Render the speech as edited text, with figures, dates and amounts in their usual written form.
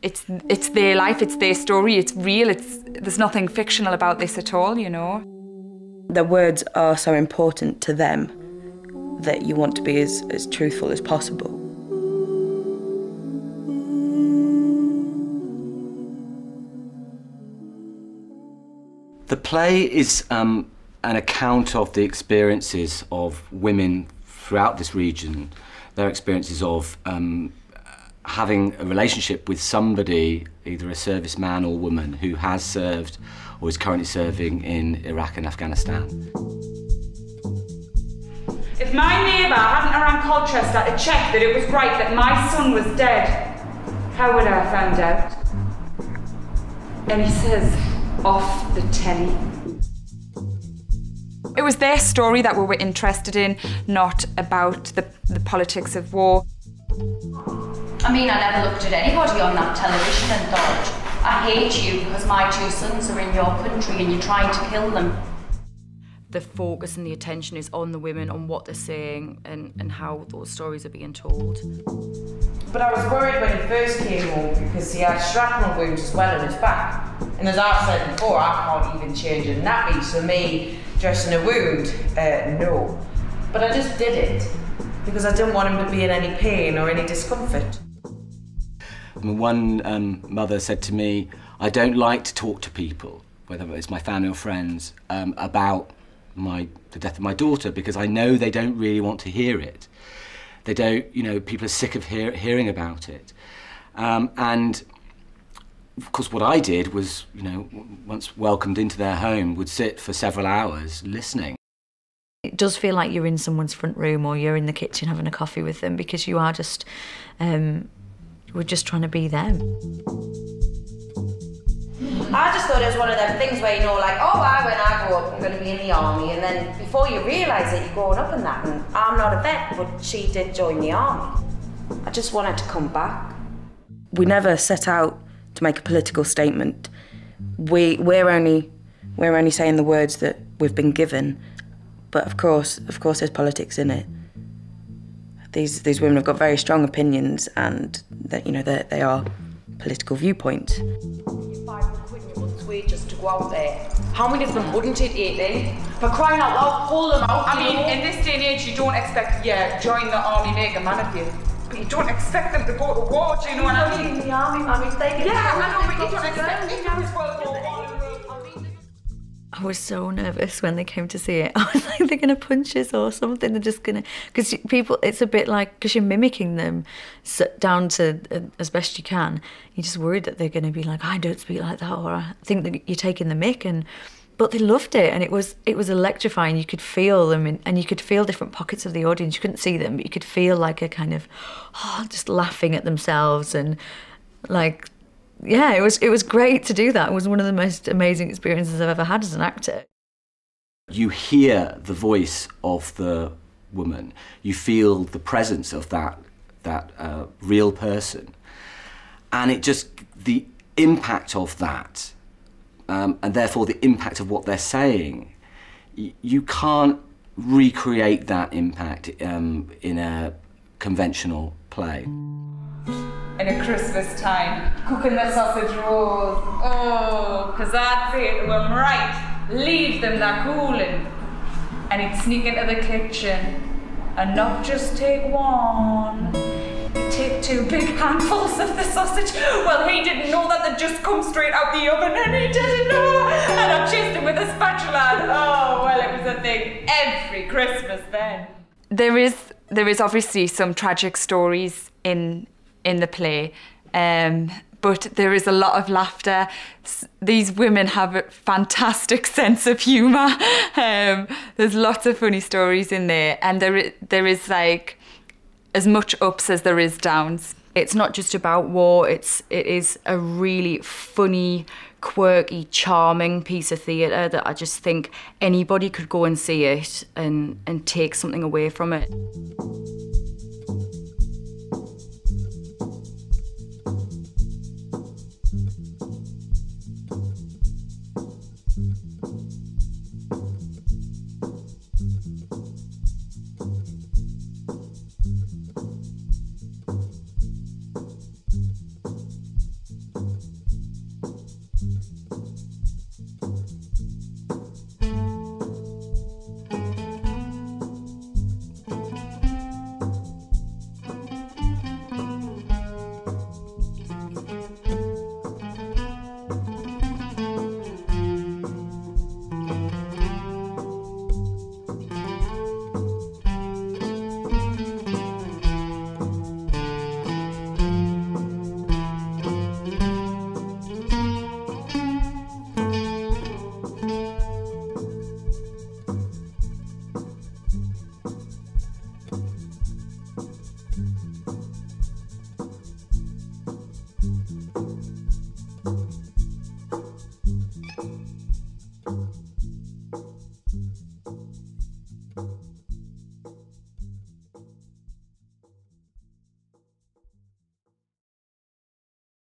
it's their life, it's their story, it's real, there's nothing fictional about this at all, you know. The words are so important to them that you want to be as truthful as possible. The play is an account of the experiences of women throughout this region, their experiences of having a relationship with somebody, either a serviceman or woman, who has served or is currently serving in Iraq and Afghanistan. If my neighbour hadn't rang Colchester to check that it was right that my son was dead, how would I have found out? And he says, off the telly. It was their story that we were interested in, not about the politics of war. I mean, I never looked at anybody on that television and thought, I hate you because my 2 sons are in your country and you're trying to kill them. The focus and the attention is on the women, on what they're saying and how those stories are being told. But I was worried when he first came home because he had shrapnel wounds as well in his back. And as I've said before, I can't even change a nappy, so me dressing a wound, no. But I just did it because I didn't want him to be in any pain or any discomfort. One mother said to me, I don't like to talk to people, whether it's my family or friends, about the death of my daughter, because I know they don't really want to hear it. They don't, you know, people are sick of hearing about it. And of course what I did was, you know, once welcomed into their home, would sit for several hours listening. It does feel like you're in someone's front room or you're in the kitchen having a coffee with them, because you are just, we're just trying to be them. I just thought it was one of them things where, you know, like, oh, when I grow up, I'm going to be in the army, and then before you realise it, you're growing up in that, and I'm not a vet, but she did join the army. I just wanted to come back. We never set out to make a political statement. We're only saying the words that we've been given, but of course there's politics in it. These women have got very strong opinions, and that, you know, they are political viewpoints. Just to go out there. How many of them wouldn't it eat in? For crying out loud, pull them out. I mean, in this day and age, you don't expect, join the army, make a man of you. But you don't expect them to go to war, do you know what I mean? In the army, Mummy, they get I know, but you don't expect them to as well. I was so nervous when they came to see it. I was like, they're going to punch us or something. They're just going to... Because people, it's a bit like... Because you're mimicking them down to as best you can. You're just worried that they're going to be like, I don't speak like that, or I think that you're taking the mick. But they loved it, and it was electrifying. You could feel them, and you could feel different pockets of the audience. You couldn't see them, but you could feel like a kind of... just laughing at themselves and like... Yeah, it was great to do that. It was one of the most amazing experiences I've ever had as an actor. You hear the voice of the woman. You feel the presence of that real person. And it just, the impact of that, and therefore the impact of what they're saying, you can't recreate that impact in a conventional play. In a Christmas time, cooking the sausage rolls. Oh, because I'd say to him, right, leave them, they're cooling. And he'd sneak into the kitchen and not just take one, he'd take 2 big handfuls of the sausage. Well, he didn't know that they'd just come straight out the oven, and he didn't know. And I chased him with a spatula, and oh, well, it was a thing every Christmas then. There is obviously some tragic stories in the play, but there is a lot of laughter. These women have a fantastic sense of humour. There's lots of funny stories in there, and there is like as much ups as there is downs. It's not just about war, it is a really funny, quirky, charming piece of theatre that I just think anybody could go and see it and take something away from it.